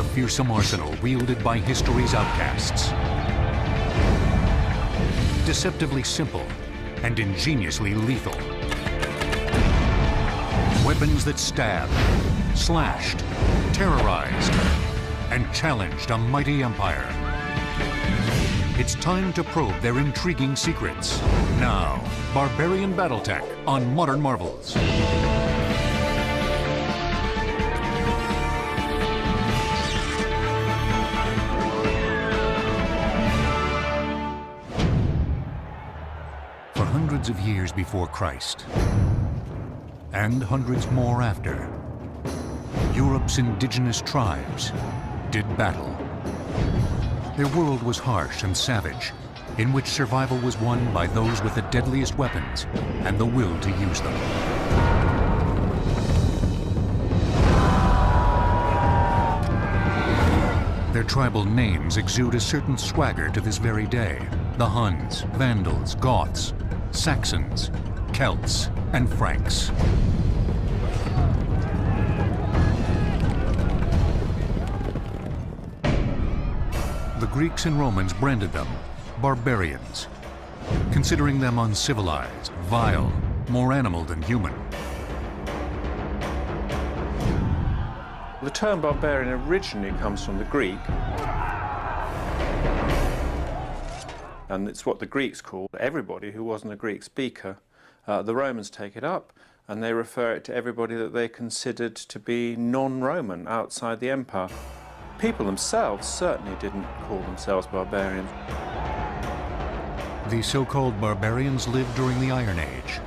fearsome arsenal wielded by history's outcasts. Deceptively simple and ingeniously lethal. Weapons that stabbed, slashed, terrorized, and challenged a mighty empire. It's time to probe their intriguing secrets. Now, Barbarian Battletech on Modern Marvels. For hundreds of years before Christ, and hundreds more after, Europe's indigenous tribes did battle. Their world was harsh and savage, in which survival was won by those with the deadliest weapons and the will to use them. Their tribal names exude a certain swagger to this very day. The Huns, Vandals, Goths, Saxons, Celts, and Franks. The Greeks and Romans branded them barbarians, considering them uncivilized, vile, more animal than human. The term barbarian originally comes from the Greek, and it's what the Greeks called everybody who wasn't a Greek speaker. The Romans take it up, and they refer it to everybody that they considered to be non-Roman outside the empire. People themselves certainly didn't call themselves barbarians. The so-called barbarians lived during the Iron Age,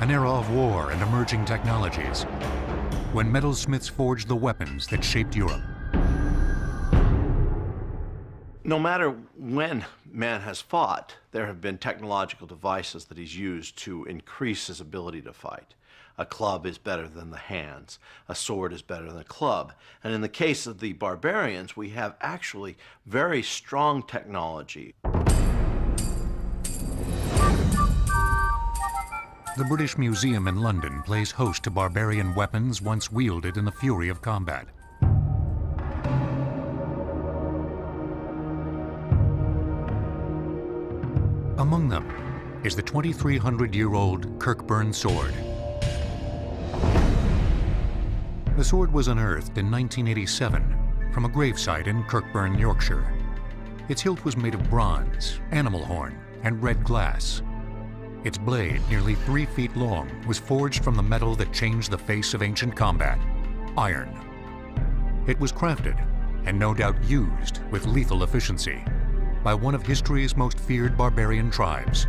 an era of war and emerging technologies, when metalsmiths forged the weapons that shaped Europe. No matter when man has fought, there have been technological devices that he's used to increase his ability to fight. A club is better than the hands. A sword is better than a club. And in the case of the barbarians, we have actually very strong technology. The British Museum in London plays host to barbarian weapons once wielded in the fury of combat. Among them is the 2,300-year-old Kirkburn sword. The sword was unearthed in 1987 from a gravesite in Kirkburn, Yorkshire. Its hilt was made of bronze, animal horn, and red glass. Its blade, nearly 3 feet long, was forged from the metal that changed the face of ancient combat, iron. It was crafted, and no doubt used with lethal efficiency, by one of history's most feared barbarian tribes,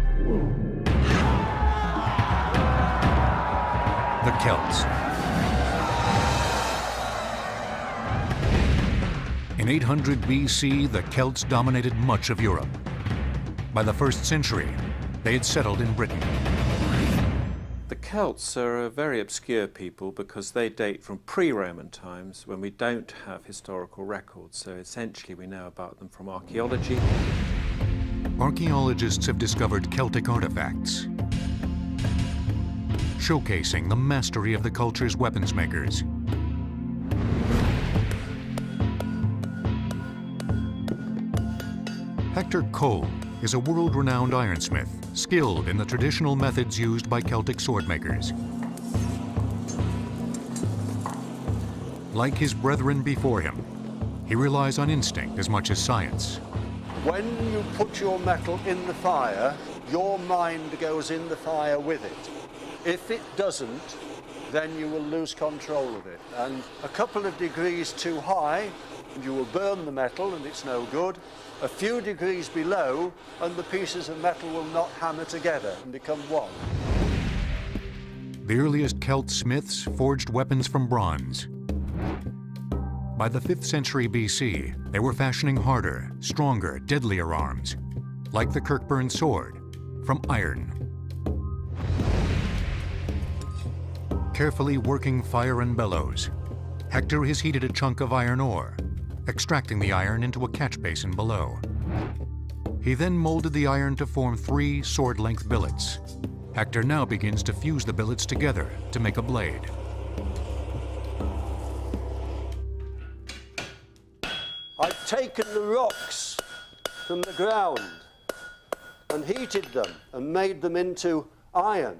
the Celts. In 800 BC, the Celts dominated much of Europe. By the 1st century, they had settled in Britain. The Celts are a very obscure people because they date from pre-Roman times when we don't have historical records, so essentially we know about them from archaeology. Archaeologists have discovered Celtic artifacts, showcasing the mastery of the culture's weapons makers. Hector Cole is a world-renowned ironsmith, skilled in the traditional methods used by Celtic swordmakers. Like his brethren before him, he relies on instinct as much as science. When you put your metal in the fire, your mind goes in the fire with it. If it doesn't, then you will lose control of it. And a couple of degrees too high, and you will burn the metal and it's no good. A few degrees below, and the pieces of metal will not hammer together and become one. The earliest Celt smiths forged weapons from bronze. By the 5th century BC, they were fashioning harder, stronger, deadlier arms, like the Kirkburn sword, from iron. Carefully working fire and bellows, Hector has heated a chunk of iron ore, extracting the iron into a catch basin below. He then molded the iron to form 3 sword-length billets. Hector now begins to fuse the billets together to make a blade. taken the rocks from the ground and heated them and made them into iron.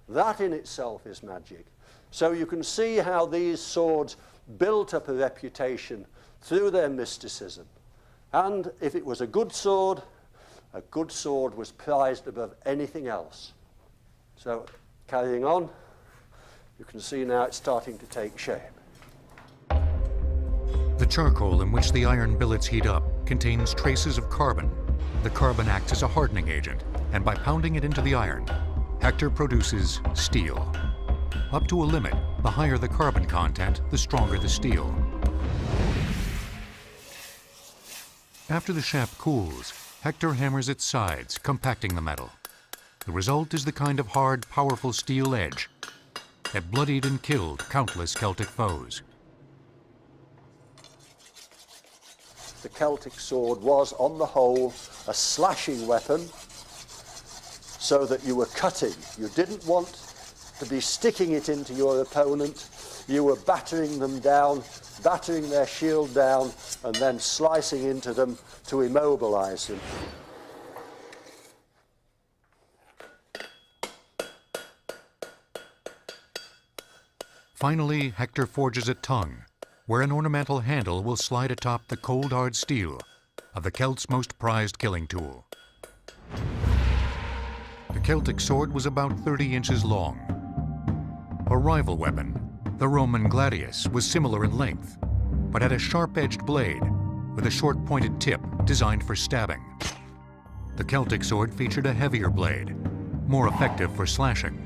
That in itself is magic. So you can see how these swords built up a reputation through their mysticism. And if it was a good sword was prized above anything else. So carrying on, you can see now it's starting to take shape. The charcoal in which the iron billets heat up contains traces of carbon. The carbon acts as a hardening agent, and by pounding it into the iron, Hector produces steel. Up to a limit, the higher the carbon content, the stronger the steel. After the shaft cools, Hector hammers its sides, compacting the metal. The result is the kind of hard, powerful steel edge that bloodied and killed countless Celtic foes. The Celtic sword was, on the whole, a slashing weapon, so that you were cutting. You didn't want to be sticking it into your opponent. You were battering them down, battering their shield down, and then slicing into them to immobilize them. Finally, Hector forges a tongue, where an ornamental handle will slide atop the cold hard steel of the Celt's most prized killing tool. The Celtic sword was about 30 inches long. A rival weapon, the Roman gladius, was similar in length, but had a sharp-edged blade with a short pointed tip designed for stabbing. The Celtic sword featured a heavier blade, more effective for slashing.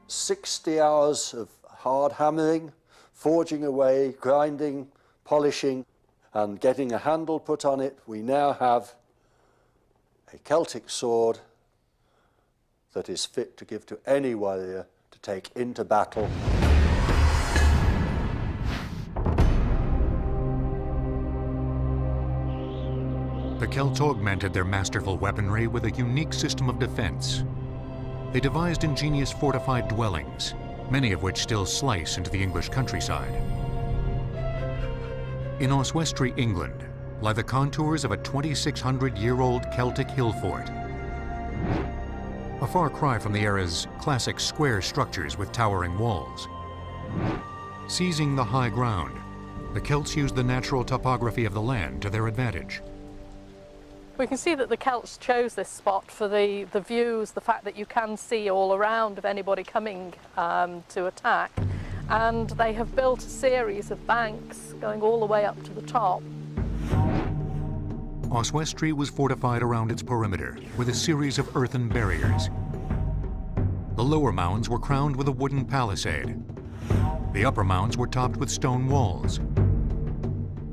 60 hours of hard hammering, forging away, grinding, polishing, and getting a handle put on it. We now have a Celtic sword that is fit to give to any warrior to take into battle. The Celts augmented their masterful weaponry with a unique system of defense. They devised ingenious fortified dwellings, many of which still slice into the English countryside. In Oswestry, England, lie the contours of a 2,600-year-old Celtic hill fort. A far cry from the era's classic square structures with towering walls. Seizing the high ground, the Celts used the natural topography of the land to their advantage. We can see that the Celts chose this spot for the views, the fact that you can see all around of anybody coming to attack. And they have built a series of banks going all the way up to the top. Oswestry was fortified around its perimeter with a series of earthen barriers. The lower mounds were crowned with a wooden palisade. The upper mounds were topped with stone walls.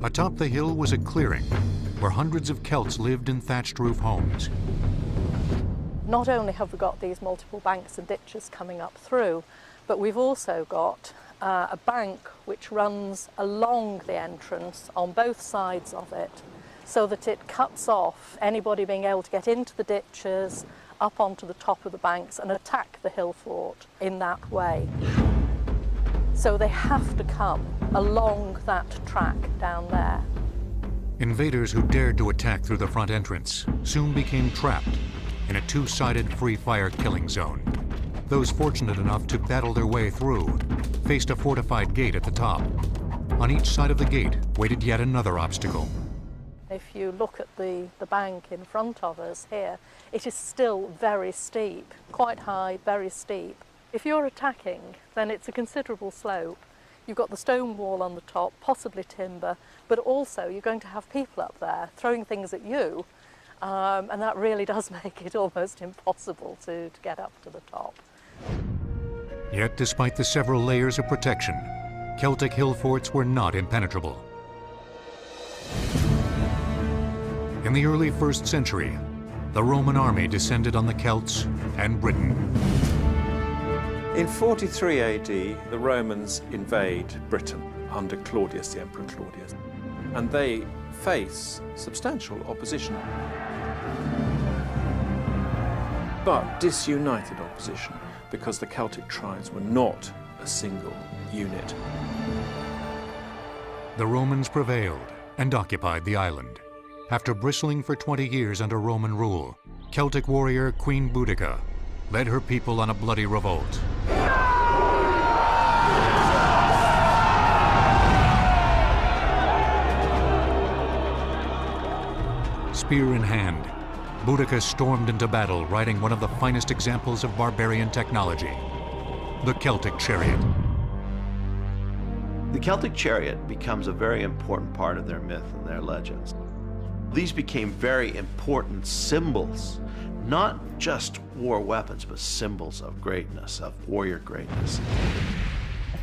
Atop the hill was a clearing where hundreds of Celts lived in thatched roof homes. Not only have we got these multiple banks and ditches coming up through, but we've also got a bank which runs along the entrance on both sides of it, so that it cuts off anybody being able to get into the ditches, up onto the top of the banks and attack the hill fort in that way. So they have to come along that track down there. Invaders who dared to attack through the front entrance soon became trapped in a two-sided free-fire killing zone. Those fortunate enough to battle their way through faced a fortified gate at the top. On each side of the gate waited yet another obstacle. If you look at the bank in front of us here, it is still very steep, quite high, very steep. If you're attacking, then it's a considerable slope. You've got the stone wall on the top, possibly timber, but also you're going to have people up there throwing things at you, and that really does make it almost impossible to get up to the top. Yet, despite the several layers of protection, Celtic hill forts were not impenetrable. In the early 1st century, the Roman army descended on the Celts and Britain. In 43 AD, the Romans invade Britain under Claudius, the Emperor Claudius, and they face substantial opposition, but disunited opposition, because the Celtic tribes were not a single unit. The Romans prevailed, and occupied the island. After bristling for 20 years under Roman rule, Celtic warrior Queen Boudica led her people on a bloody revolt. Spear in hand, Boudica stormed into battle riding one of the finest examples of barbarian technology, the Celtic chariot. The Celtic chariot becomes a very important part of their myth and their legends. These became very important symbols, not just war weapons, but symbols of greatness, of warrior greatness.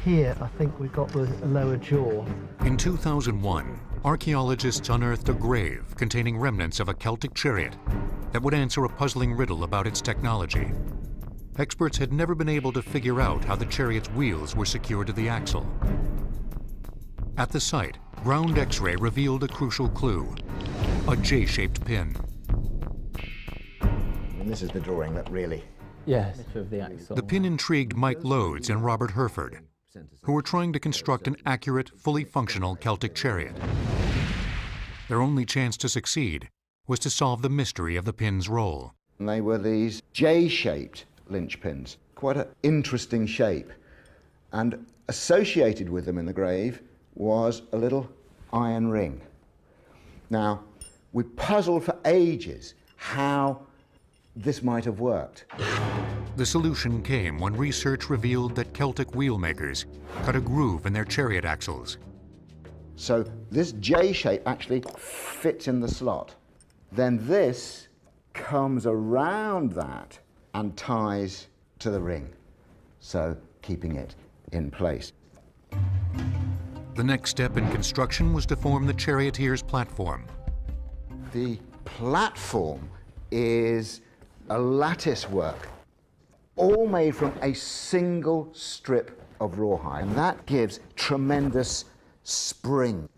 Here, I think we've got the lower jaw. In 2001, archaeologists unearthed a grave containing remnants of a Celtic chariot that would answer a puzzling riddle about its technology. Experts had never been able to figure out how the chariot's wheels were secured to the axle. At the site, ground X-ray revealed a crucial clue, a J-shaped pin. And this is the drawing that really... Yes, of the axle. The pin intrigued Mike Loades and Robert Herford, who were trying to construct an accurate, fully functional Celtic chariot. Their only chance to succeed was to solve the mystery of the pin's role. And they were these J-shaped linchpins, quite an interesting shape. And associated with them in the grave was a little iron ring. Now, we puzzled for ages how this might have worked. The solution came when research revealed that Celtic wheel makers cut a groove in their chariot axles. So this J shape actually fits in the slot. Then this comes around that and ties to the ring, so keeping it in place. The next step in construction was to form the charioteer's platform. The platform is a lattice work, all made from a single strip of rawhide, and that gives tremendous spring.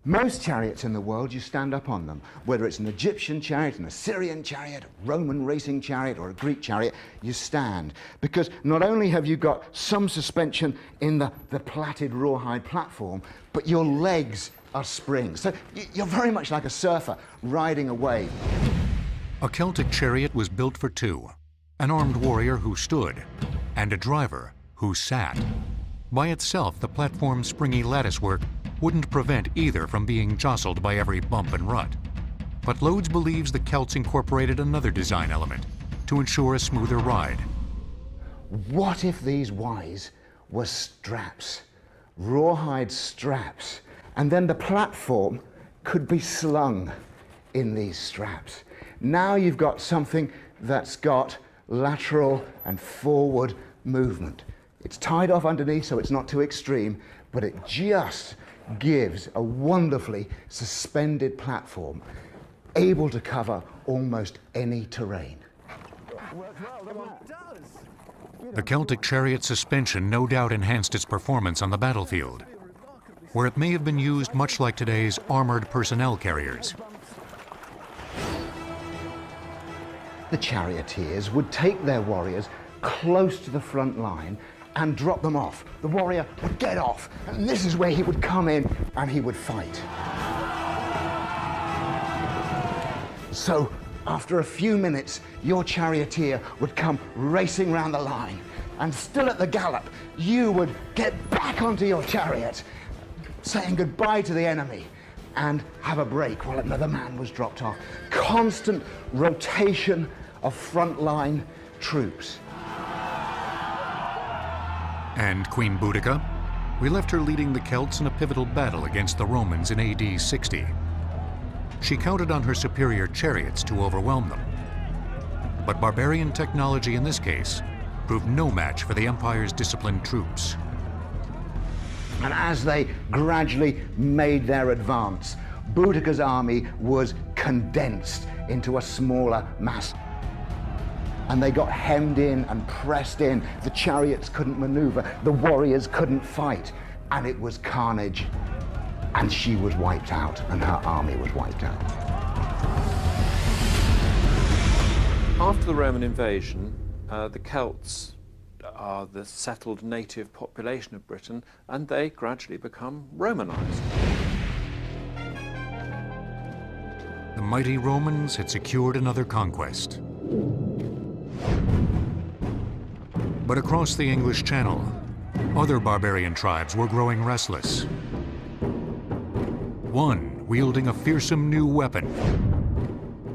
Most chariots in the world, you stand up on them. Whether it's an Egyptian chariot, an Assyrian chariot, a Roman racing chariot, or a Greek chariot, you stand. Because not only have you got some suspension in the plaited rawhide platform, but your legs are springs. So you're very much like a surfer riding a wave. A Celtic chariot was built for two, an armed warrior who stood and a driver who sat. By itself, the platform's springy latticework wouldn't prevent either from being jostled by every bump and rut. But Loades believes the Celts incorporated another design element to ensure a smoother ride. What if these Ys were straps, rawhide straps, and then the platform could be slung in these straps? Now you've got something that's got lateral and forward movement. It's tied off underneath so it's not too extreme, but it just gives a wonderfully suspended platform, able to cover almost any terrain. The Celtic chariot suspension no doubt enhanced its performance on the battlefield, where it may have been used much like today's armored personnel carriers. The charioteers would take their warriors close to the front line and drop them off. The warrior would get off, and this is where he would come in and he would fight. So, after a few minutes, your charioteer would come racing round the line, and still at the gallop, you would get back onto your chariot, saying goodbye to the enemy, and have a break while another man was dropped off. Constant rotation of frontline troops. And Queen Boudica? We left her leading the Celts in a pivotal battle against the Romans in AD 60. She counted on her superior chariots to overwhelm them. But barbarian technology in this case proved no match for the Empire's disciplined troops. And as they gradually made their advance, Boudica's army was condensed into a smaller mass. And they got hemmed in and pressed in. The chariots couldn't maneuver, the warriors couldn't fight, and it was carnage. And she was wiped out, and her army was wiped out. After the Roman invasion, the Celts are the settled native population of Britain, and they gradually become Romanized. the mighty Romans had secured another conquest. But across the English Channel, other barbarian tribes were growing restless. One, wielding a fearsome new weapon,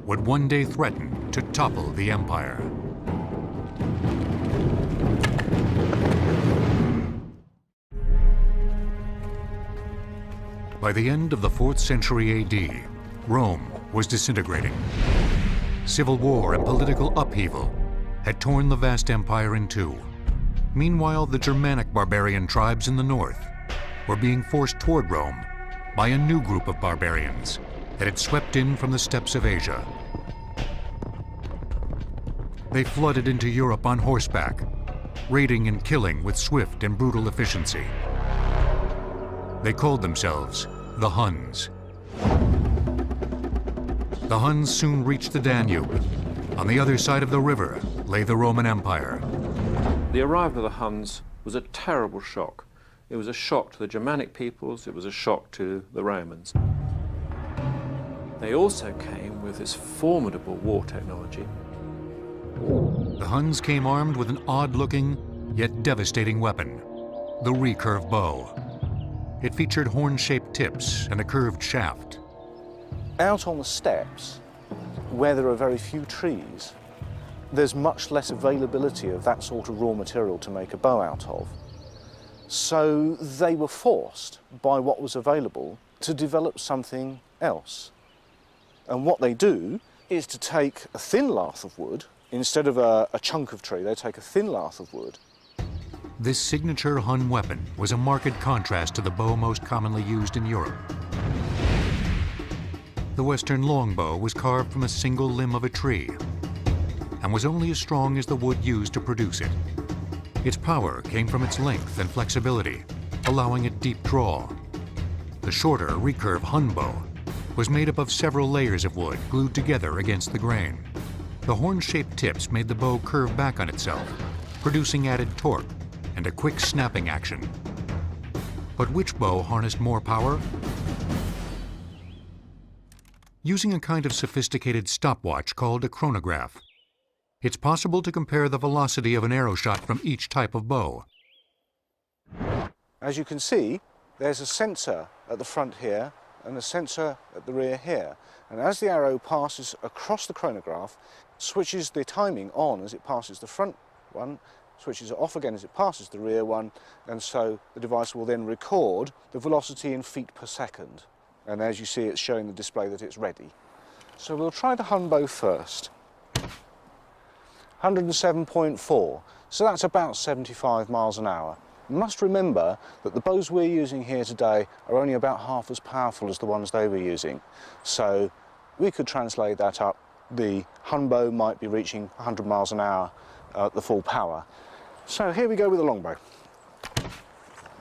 would one day threaten to topple the empire. By the end of the 4th century AD, Rome was disintegrating. Civil war and political upheaval had torn the vast empire in two. Meanwhile, the Germanic barbarian tribes in the north were being forced toward Rome by a new group of barbarians that had swept in from the steppes of Asia. They flooded into Europe on horseback, raiding and killing with swift and brutal efficiency. They called themselves the Huns. The Huns soon reached the Danube. On the other side of the river lay the Roman Empire. The arrival of the Huns was a terrible shock. It was a shock to the Germanic peoples, it was a shock to the Romans. They also came with this formidable war technology. The Huns came armed with an odd-looking, yet devastating weapon, the recurve bow. It featured horn-shaped tips and a curved shaft. Out on the steppes, where there are very few trees, there's much less availability of that sort of raw material to make a bow out of. So they were forced, by what was available, to develop something else. And what they do is to take a thin lath of wood, instead of a chunk of tree, they take a thin lath of wood. This signature Hun weapon was a marked contrast to the bow most commonly used in Europe. The Western longbow was carved from a single limb of a tree and was only as strong as the wood used to produce it. Its power came from its length and flexibility, allowing a deep draw. The shorter recurve Hun bow was made up of several layers of wood glued together against the grain. The horn-shaped tips made the bow curve back on itself, producing added torque and a quick snapping action. But which bow harnessed more power? Using a kind of sophisticated stopwatch called a chronograph, it's possible to compare the velocity of an arrow shot from each type of bow. As you can see, there's a sensor at the front here and a sensor at the rear here. And as the arrow passes across the chronograph, switches the timing on as it passes the front one, switches it off again as it passes the rear one, and so the device will then record the velocity in feet per second. And as you see, it's showing the display that it's ready. So we'll try the Hun bow first. 107.4, so that's about 75 miles an hour. You must remember that the bows we're using here today are only about half as powerful as the ones they were using. So we could translate that up. The Hun bow might be reaching 100 miles an hour at the full power. So here we go with the longbow.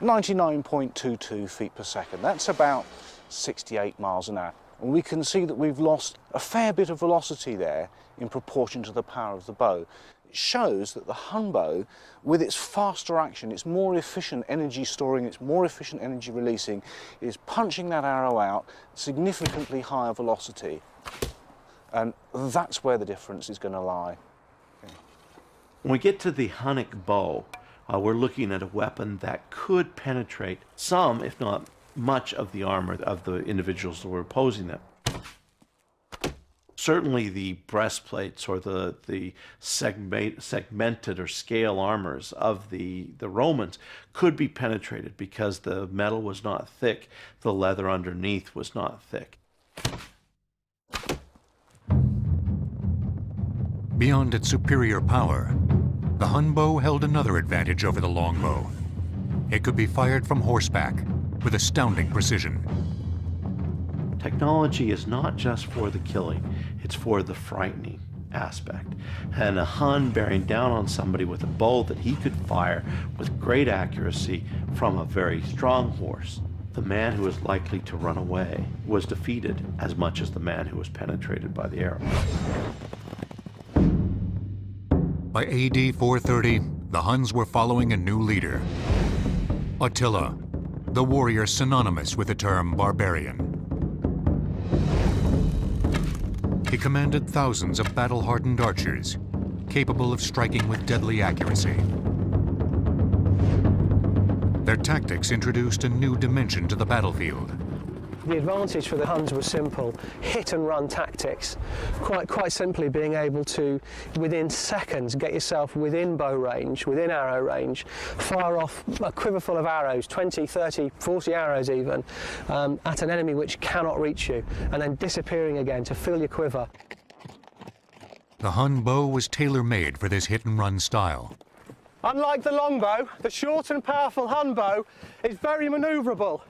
99.22 feet per second. That's about 68 miles an hour. And we can see that we've lost a fair bit of velocity there in proportion to the power of the bow. It shows that the Hun bow, with its faster action, its more efficient energy storing, its more efficient energy releasing, is punching that arrow out significantly higher velocity. And that's where the difference is going to lie. When we get to the Hunnic bow, we're looking at a weapon that could penetrate some, if not much, of the armor of the individuals that were opposing them. Certainly the breastplates or the segmented or scale armors of the Romans could be penetrated because the metal was not thick, the leather underneath was not thick. Beyond its superior power, the Hun bow held another advantage over the longbow. It could be fired from horseback with astounding precision. Technology is not just for the killing, it's for the frightening aspect. And a Hun bearing down on somebody with a bow that he could fire with great accuracy from a very strong horse, the man who was likely to run away was defeated as much as the man who was penetrated by the arrow. By AD 430, the Huns were following a new leader, Attila, the warrior synonymous with the term barbarian. he commanded thousands of battle-hardened archers, capable of striking with deadly accuracy. Their tactics introduced a new dimension to the battlefield. The advantage for the Huns was simple: hit and run tactics. Quite simply being able to, within seconds, get yourself within bow range, within arrow range, fire off a quiver full of arrows, 20, 30, 40 arrows even, at an enemy which cannot reach you, and then disappearing again to fill your quiver. The Hun bow was tailor-made for this hit-and-run style. Unlike the longbow, the short and powerful Hun bow is very manoeuvrable,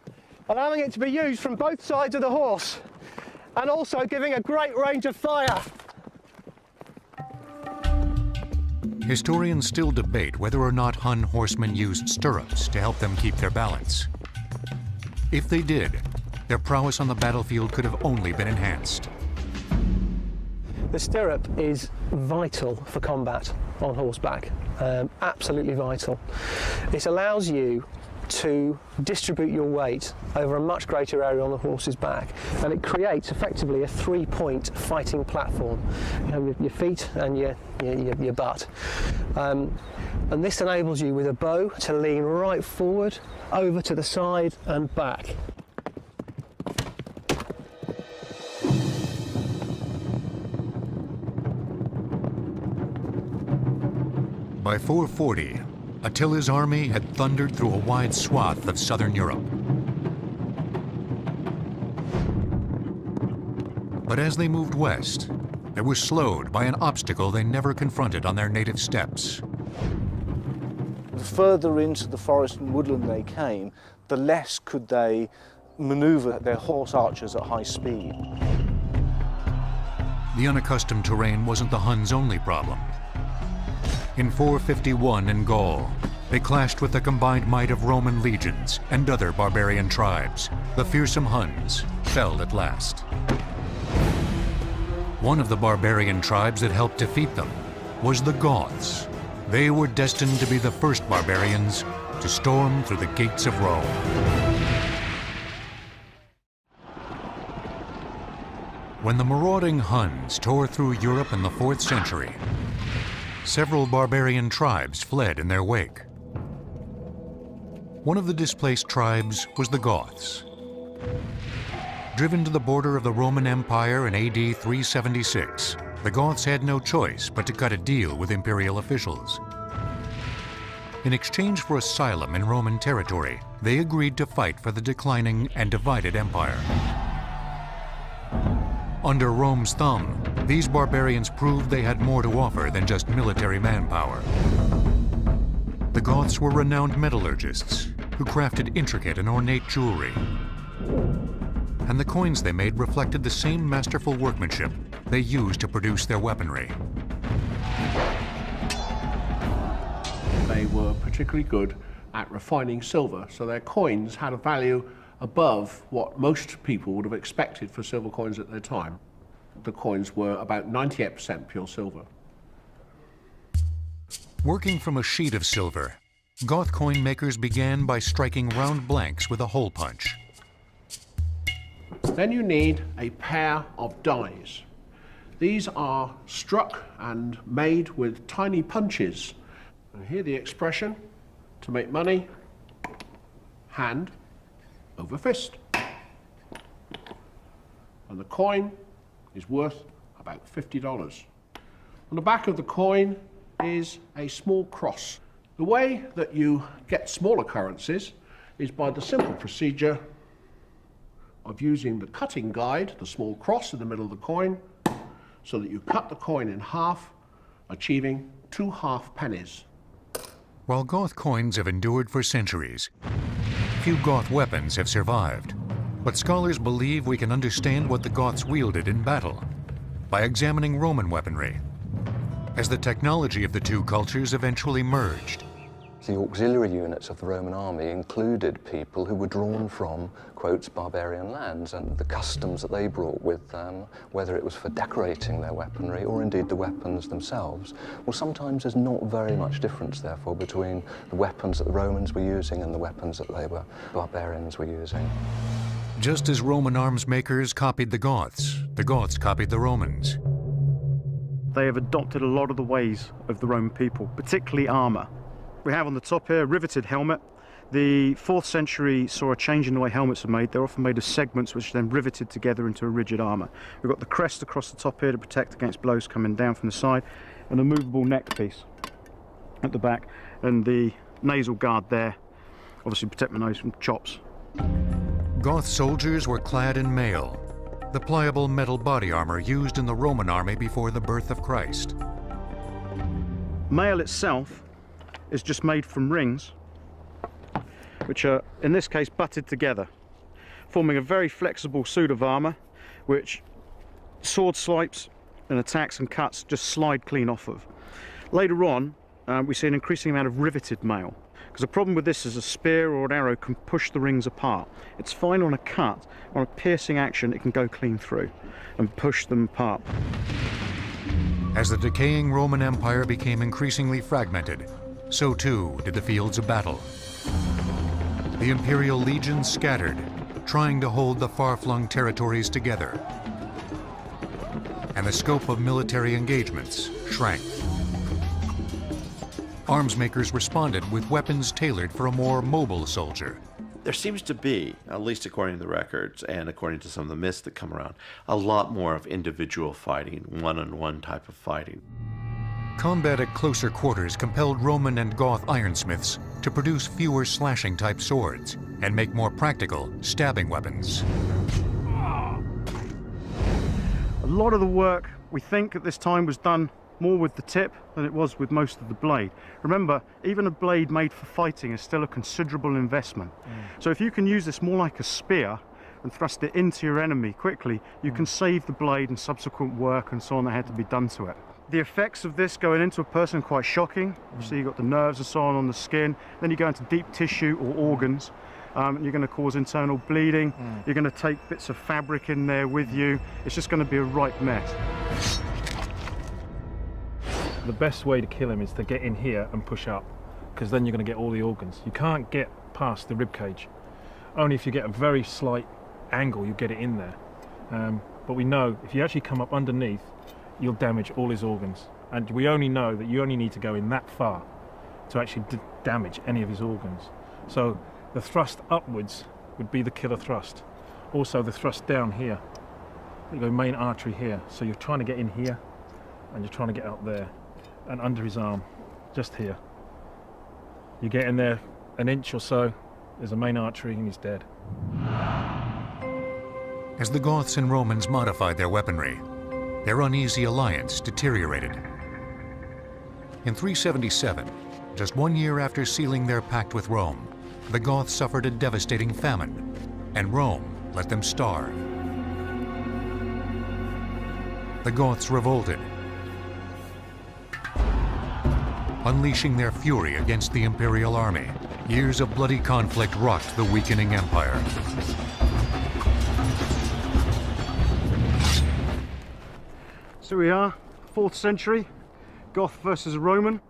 allowing it to be used from both sides of the horse, and also giving a great range of fire. Historians still debate whether or not Hun horsemen used stirrups to help them keep their balance. If they did, their prowess on the battlefield could have only been enhanced. The stirrup is vital for combat on horseback, absolutely vital. It allows you to distribute your weight over a much greater area on the horse's back, and it creates effectively a three-point fighting platform. You know, your feet and your butt. And this enables you with a bow to lean right forward, over to the side and back. By 440, Attila's army had thundered through a wide swath of southern Europe. But as they moved west, they were slowed by an obstacle they never confronted on their native steppes. The further into the forest and woodland they came, the less could they manoeuvre their horse archers at high speed. The unaccustomed terrain wasn't the Huns' only problem. In 451 in Gaul, they clashed with the combined might of Roman legions and other barbarian tribes. The fearsome Huns fell at last. One of the barbarian tribes that helped defeat them was the Goths. They were destined to be the first barbarians to storm through the gates of Rome. When the marauding Huns tore through Europe in the 4th century, several barbarian tribes fled in their wake. One of the displaced tribes was the Goths. Driven to the border of the Roman Empire in AD 376, the Goths had no choice but to cut a deal with imperial officials. In exchange for asylum in Roman territory, they agreed to fight for the declining and divided empire. Under Rome's thumb, these barbarians proved they had more to offer than just military manpower. The Goths were renowned metallurgists who crafted intricate and ornate jewelry. And the coins they made reflected the same masterful workmanship they used to produce their weaponry. They were particularly good at refining silver, so their coins had a value above what most people would have expected for silver coins at their time. The coins were about 98% pure silver. Working from a sheet of silver, Goth coin makers began by striking round blanks with a hole punch. Then you need a pair of dies. These are struck and made with tiny punches. And here the expression, to make money, hand over fist. And the coin is worth about $50. On the back of the coin is a small cross. The way that you get smaller currencies is by the simple procedure of using the cutting guide, the small cross in the middle of the coin, so that you cut the coin in half, achieving 2 half pennies. While Goth coins have endured for centuries, few Goth weapons have survived. But scholars believe we can understand what the Goths wielded in battle by examining Roman weaponry, as the technology of the two cultures eventually merged. The auxiliary units of the Roman army included people who were drawn from, quotes, barbarian lands, and the customs that they brought with them, whether it was for decorating their weaponry or indeed the weapons themselves. Well, sometimes there's not very much difference, therefore, between the weapons that the Romans were using and the weapons that barbarians were using. Just as Roman arms makers copied the Goths, The Goths copied the Romans. They have adopted a lot of the ways of the Roman people, particularly armour. We have on the top here a riveted helmet. The 4th century saw a change in the way helmets are made. They're often made of segments which are then riveted together into a rigid armour. We've got the crest across the top here to protect against blows coming down from the side, and a movable neck piece at the back, and the nasal guard there, obviously protect my nose from chops. Goth soldiers were clad in mail, the pliable metal body armor used in the Roman army before the birth of Christ. Mail itself is just made from rings, which are, in this case, butted together, forming a very flexible suit of armor, which sword swipes and attacks and cuts just slide clean off of. Later on, we see an increasing amount of riveted mail, because the problem with this is a spear or an arrow can push the rings apart. It's fine on a cut. On a piercing action, it can go clean through and push them apart. As the decaying Roman Empire became increasingly fragmented, so too did the fields of battle. The imperial legions scattered, trying to hold the far-flung territories together. And the scope of military engagements shrank. Arms makers responded with weapons tailored for a more mobile soldier. There seems to be, at least according to the records and according to some of the myths that come around, a lot more of individual fighting, one-on-one type of fighting. Combat at closer quarters compelled Roman and Goth ironsmiths to produce fewer slashing-type swords and make more practical stabbing weapons. A lot of the work, we think, at this time was done more with the tip than it was with most of the blade. Remember, even a blade made for fighting is still a considerable investment. So if you can use this more like a spear and thrust it into your enemy quickly, you can save the blade and subsequent work and so on that had to be done to it. The effects of this going into a person are quite shocking. So you've got the nerves and so on the skin, then you go into deep tissue or organs. You're going to cause internal bleeding. You're going to take bits of fabric in there with you. It's just going to be a right mess. The best way to kill him is to get in here and push up, because then you're going to get all the organs. You can't get past the rib cage. Only if you get a very slight angle, you get it in there. But we know if you actually come up underneath, you'll damage all his organs. And we only know that you only need to go in that far to actually damage any of his organs. So the thrust upwards would be the killer thrust. Also the thrust down here. You go main artery here. So you're trying to get in here and you're trying to get out there. And under his arm, just here. You get in there an inch or so, there's a main artery and he's dead. As the Goths and Romans modified their weaponry, their uneasy alliance deteriorated. In 377, just 1 year after sealing their pact with Rome, the Goths suffered a devastating famine, and Rome let them starve. The Goths revolted, unleashing their fury against the imperial army. Years of bloody conflict rocked the weakening empire. So we are, 4th century, Goth versus Roman.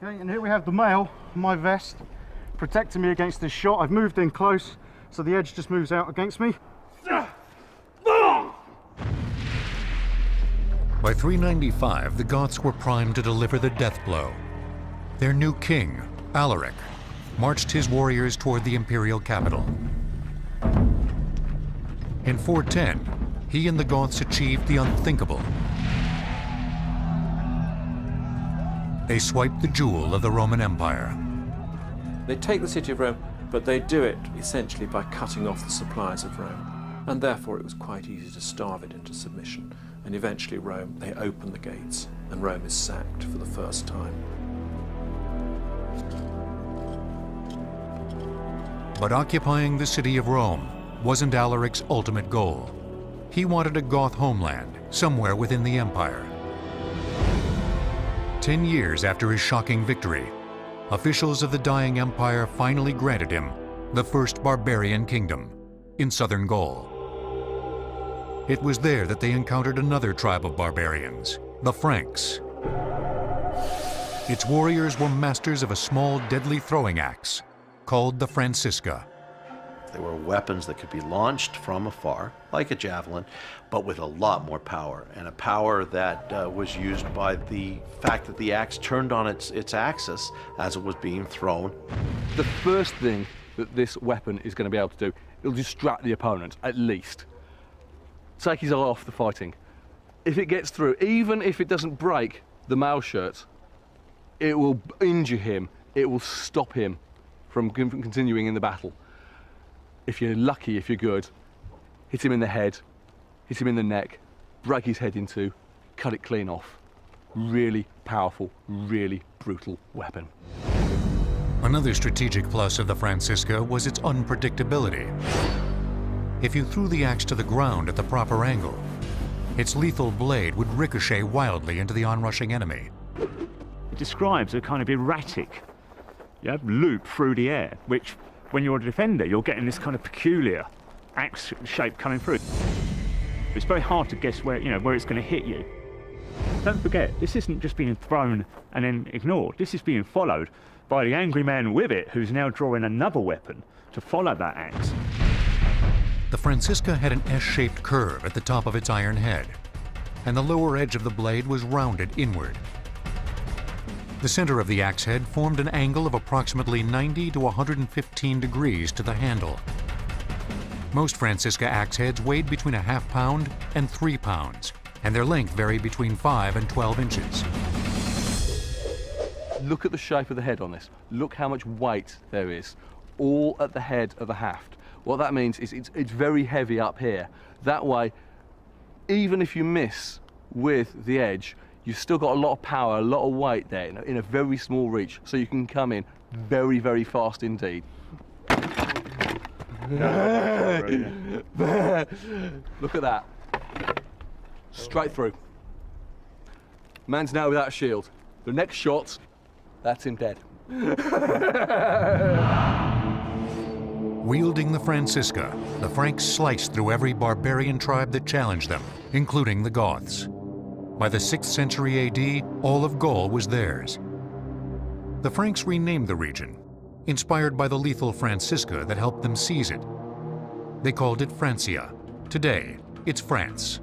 Okay, and here we have the mail, my vest, protecting me against this shot. I've moved in close, so the edge just moves out against me. By 395, the Goths were primed to deliver the death blow. Their new king, Alaric, marched his warriors toward the imperial capital. In 410, he and the Goths achieved the unthinkable. They swiped the jewel of the Roman Empire. They take the city of Rome, but they do it essentially by cutting off the supplies of Rome. And therefore it was quite easy to starve it into submission. And eventually Rome, they open the gates, and Rome is sacked for the first time. But occupying the city of Rome wasn't Alaric's ultimate goal. He wanted a Goth homeland, somewhere within the empire. 10 years after his shocking victory, officials of the dying empire finally granted him the first barbarian kingdom in southern Gaul. It was there that they encountered another tribe of barbarians, the Franks. Its warriors were masters of a small, deadly throwing axe called the Francisca. They were weapons that could be launched from afar, like a javelin, but with a lot more power, and a power that was used by the fact that the axe turned on its axis as it was being thrown. The first thing that this weapon is going to be able to do, it'll distract the opponent, at least. Take his eye off the fighting. If it gets through, even if it doesn't break the mail shirt, it will injure him, it will stop him from continuing in the battle. If you're lucky, if you're good, hit him in the head, hit him in the neck, break his head in two, cut it clean off. Really powerful, really brutal weapon. Another strategic plus of the Francisca was its unpredictability. If you threw the axe to the ground at the proper angle, its lethal blade would ricochet wildly into the onrushing enemy. It describes a kind of erratic loop through the air, which when you're a defender, you're getting this kind of peculiar axe shape coming through. It's very hard to guess where it's going to hit you. Don't forget, this isn't just being thrown and then ignored. This is being followed by the angry man with it, who's now drawing another weapon to follow that axe. The Francisca had an S-shaped curve at the top of its iron head, and the lower edge of the blade was rounded inward. The center of the axe head formed an angle of approximately 90 to 115 degrees to the handle. Most Francisca axe heads weighed between a ½ pound and 3 pounds, and their length varied between 5 and 12 inches. Look at the shape of the head on this. Look how much weight there is, all at the head of the haft. What that means is it's very heavy up here. That way, even if you miss with the edge, you've still got a lot of power, a lot of weight there in a very small reach, so you can come in very, very fast indeed. Look at that. Straight through. Man's now without a shield. The next shot, that's him dead. Wielding the Francisca, the Franks sliced through every barbarian tribe that challenged them, including the Goths. By the 6th century AD, all of Gaul was theirs. The Franks renamed the region, inspired by the lethal Francisca that helped them seize it. They called it Francia. Today, it's France.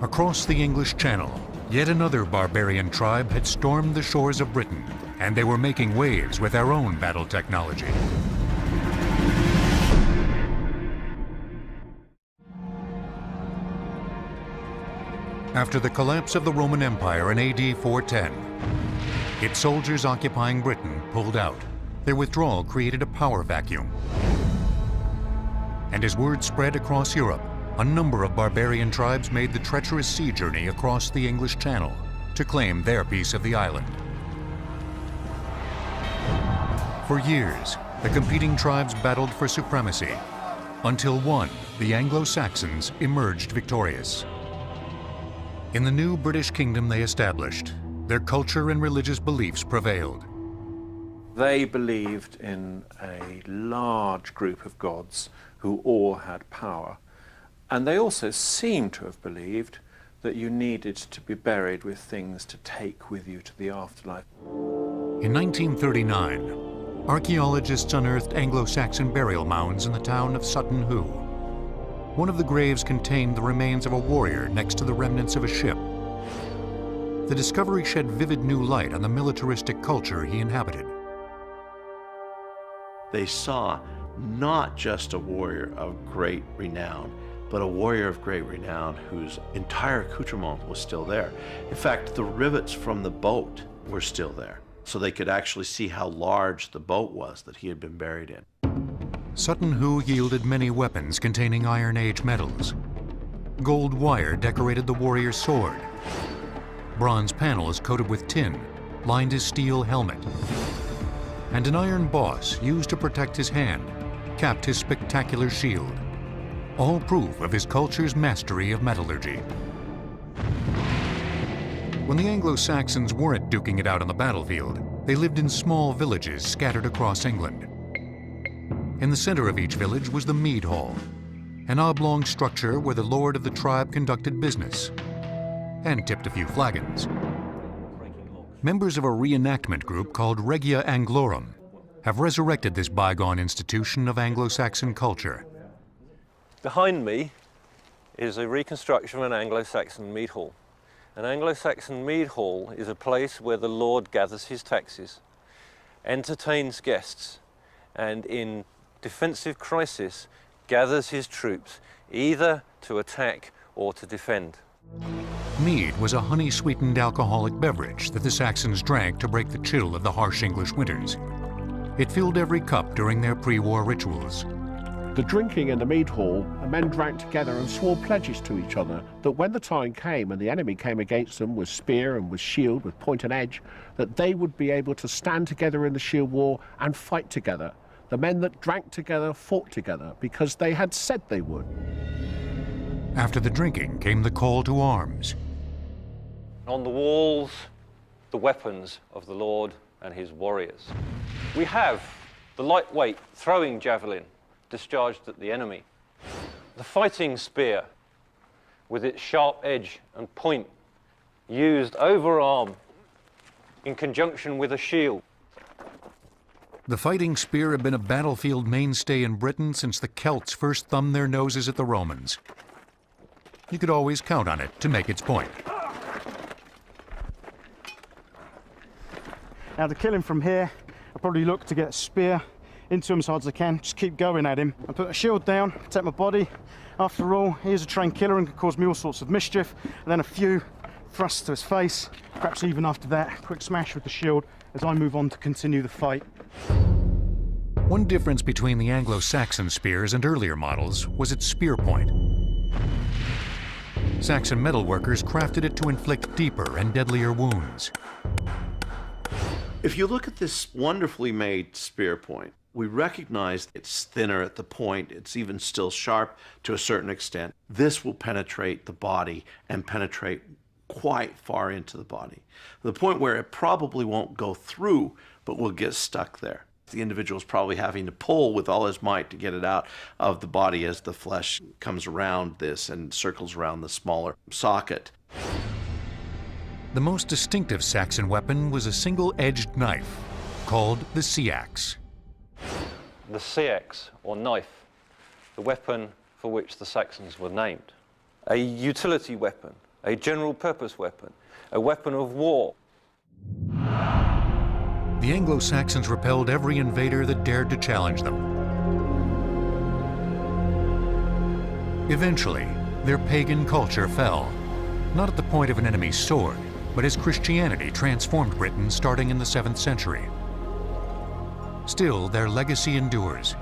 Across the English Channel, yet another barbarian tribe had stormed the shores of Britain, and they were making waves with their own battle technology. After the collapse of the Roman Empire in AD 410, its soldiers occupying Britain pulled out. Their withdrawal created a power vacuum. And as word spread across Europe, a number of barbarian tribes made the treacherous sea journey across the English Channel to claim their piece of the island. For years, the competing tribes battled for supremacy, until one, the Anglo-Saxons, emerged victorious. In the new British kingdom they established, their culture and religious beliefs prevailed. They believed in a large group of gods who all had power. And they also seem to have believed that you needed to be buried with things to take with you to the afterlife. In 1939, archaeologists unearthed Anglo-Saxon burial mounds in the town of Sutton Hoo. One of the graves contained the remains of a warrior next to the remnants of a ship. The discovery shed vivid new light on the militaristic culture he inhabited. They saw not just a warrior of great renown, but a warrior of great renown whose entire accoutrement was still there. In fact, the rivets from the boat were still there, so they could actually see how large the boat was that he had been buried in. Sutton Hoo yielded many weapons containing Iron Age metals. Gold wire decorated the warrior's sword. Bronze panels coated with tin lined his steel helmet. And an iron boss used to protect his hand capped his spectacular shield. All proof of his culture's mastery of metallurgy. When the Anglo-Saxons weren't duking it out on the battlefield, they lived in small villages scattered across England. In the center of each village was the mead hall, an oblong structure where the lord of the tribe conducted business and tipped a few flagons. Members of a reenactment group called Regia Anglorum have resurrected this bygone institution of Anglo-Saxon culture. Behind me is a reconstruction of an Anglo-Saxon mead hall. An Anglo-Saxon mead hall is a place where the Lord gathers his taxes, entertains guests, and in defensive crisis gathers his troops either to attack or to defend. Mead was a honey-sweetened alcoholic beverage that the Saxons drank to break the chill of the harsh English winters. It filled every cup during their pre-war rituals. The drinking in the mead hall, the men drank together and swore pledges to each other that when the time came and the enemy came against them with spear and with shield, with point and edge, that they would be able to stand together in the shield war and fight together. The men that drank together fought together because they had said they would. After the drinking came the call to arms. On the walls, the weapons of the Lord and his warriors. We have the lightweight throwing javelin discharged at the enemy, the fighting spear with its sharp edge and point used over arm in conjunction with a shield. The fighting spear had been a battlefield mainstay in Britain since the Celts first thumbed their noses at the Romans. You could always count on it to make its point. Now to kill him from here, I'll probably look to get a spear into him as hard as I can, just keep going at him. I put a shield down, protect my body. After all, he is a trained killer and can cause me all sorts of mischief. And then a few thrusts to his face, perhaps even after that, quick smash with the shield as I move on to continue the fight. One difference between the Anglo-Saxon spears and earlier models was its spear point. Saxon metalworkers crafted it to inflict deeper and deadlier wounds. If you look at this wonderfully made spear point, we recognize it's thinner at the point, it's even still sharp to a certain extent. This will penetrate the body and penetrate quite far into the body. The point where it probably won't go through, but will get stuck there. The individual is probably having to pull with all his might to get it out of the body as the flesh comes around this and circles around the smaller socket. The most distinctive Saxon weapon was a single-edged knife called the seax. The seax, or knife, the weapon for which the Saxons were named. A utility weapon, a general-purpose weapon, a weapon of war. The Anglo-Saxons repelled every invader that dared to challenge them. Eventually, their pagan culture fell, not at the point of an enemy's sword, but as Christianity transformed Britain starting in the 7th century. Still, their legacy endures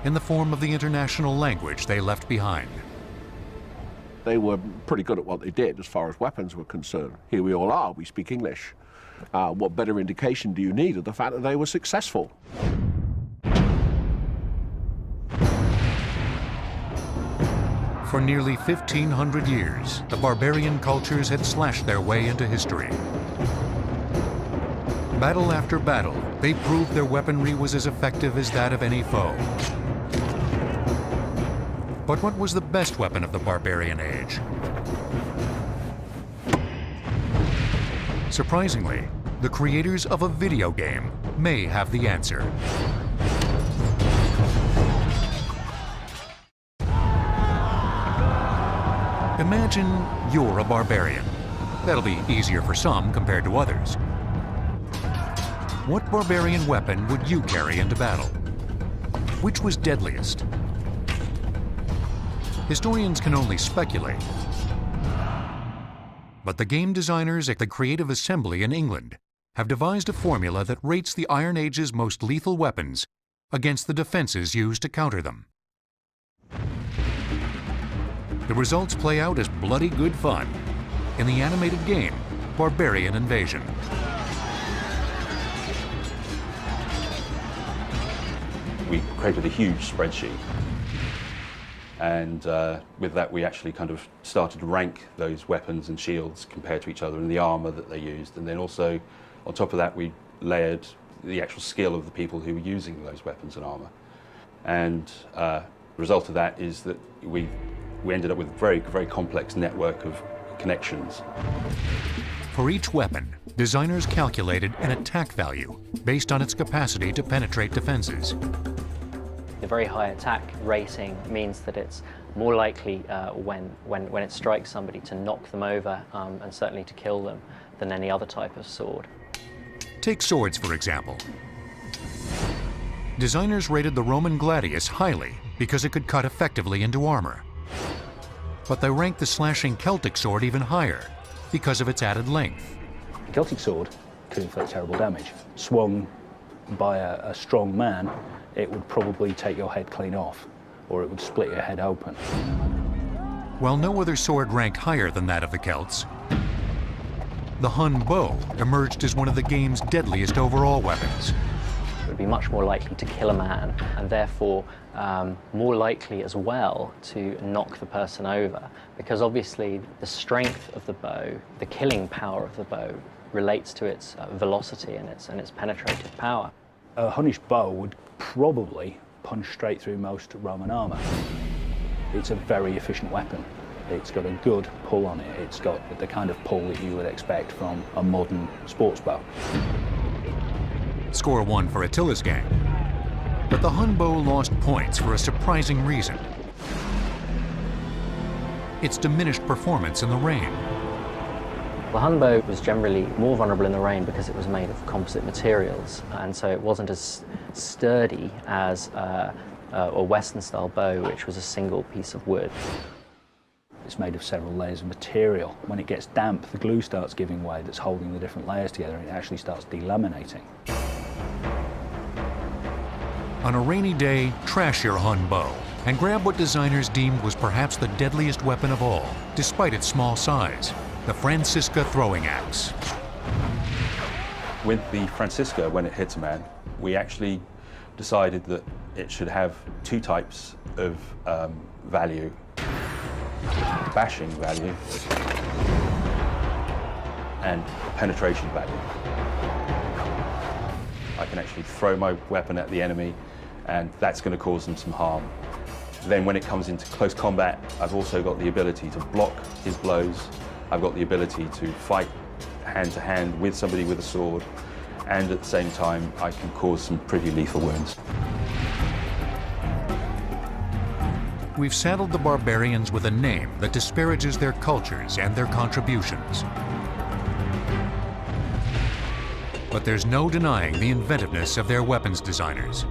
in the form of the international language they left behind. They were pretty good at what they did as far as weapons were concerned. Here we all are, we speak English. What better indication do you need of the fact that they were successful? For nearly 1,500 years, the barbarian cultures had slashed their way into history. Battle after battle, they proved their weaponry was as effective as that of any foe. But what was the best weapon of the barbarian age? Surprisingly, the creators of a video game may have the answer. Imagine you're a barbarian. That'll be easier for some compared to others. What barbarian weapon would you carry into battle? Which was deadliest? Historians can only speculate. But the game designers at the Creative Assembly in England have devised a formula that rates the Iron Age's most lethal weapons against the defenses used to counter them. The results play out as bloody good fun in the animated game, Barbarian Invasion. We created a huge spreadsheet, and with that we actually kind of started to rank those weapons and shields compared to each other and the armour that they used, and then also on top of that we layered the actual skill of the people who were using those weapons and armour. And the result of that is that we ended up with a very, very complex network of connections. For each weapon, designers calculated an attack value based on its capacity to penetrate defenses. The very high attack rating means that it's more likely when it strikes somebody to knock them over and certainly to kill them than any other type of sword. Take swords, for example. Designers rated the Roman gladius highly because it could cut effectively into armor. But they ranked the slashing Celtic sword even higher because of its added length. The Celtic sword could inflict terrible damage. Swung by a strong man, it would probably take your head clean off, or it would split your head open. While no other sword ranked higher than that of the Celts, the Hun bow emerged as one of the game's deadliest overall weapons. It would be much more likely to kill a man, and therefore more likely as well to knock the person over, because obviously the strength of the bow, the killing power of the bow, relates to its velocity and its penetrative power. A Hunnish bow would probably punch straight through most Roman armour. It's a very efficient weapon. It's got a good pull on it. It's got the kind of pull that you would expect from a modern sports bow. Score 1 for Attila's gang. But the Hun bow lost points for a surprising reason. Its diminished performance in the rain. The Hun bow was generally more vulnerable in the rain because it was made of composite materials, and so it wasn't as sturdy as a Western-style bow, which was a single piece of wood. It's made of several layers of material. When it gets damp, the glue starts giving way that's holding the different layers together, and it actually starts delaminating. On a rainy day, trash your Hun bow and grab what designers deemed was perhaps the deadliest weapon of all, despite its small size, the Francisca throwing axe. With the Francisca, when it hits a man, we actually decided that it should have two types of value. Bashing value and penetration value. I can actually throw my weapon at the enemy and that's going to cause them some harm. Then when it comes into close combat, I've also got the ability to block his blows. I've got the ability to fight hand to hand with somebody with a sword, and at the same time I can cause some pretty lethal wounds. We've saddled the barbarians with a name that disparages their cultures and their contributions. But there's no denying the inventiveness of their weapons designers.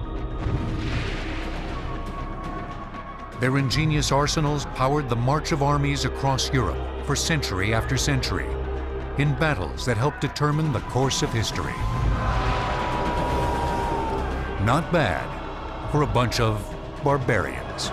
Their ingenious arsenals powered the march of armies across Europe for century after century, in battles that helped determine the course of history. Not bad for a bunch of barbarians.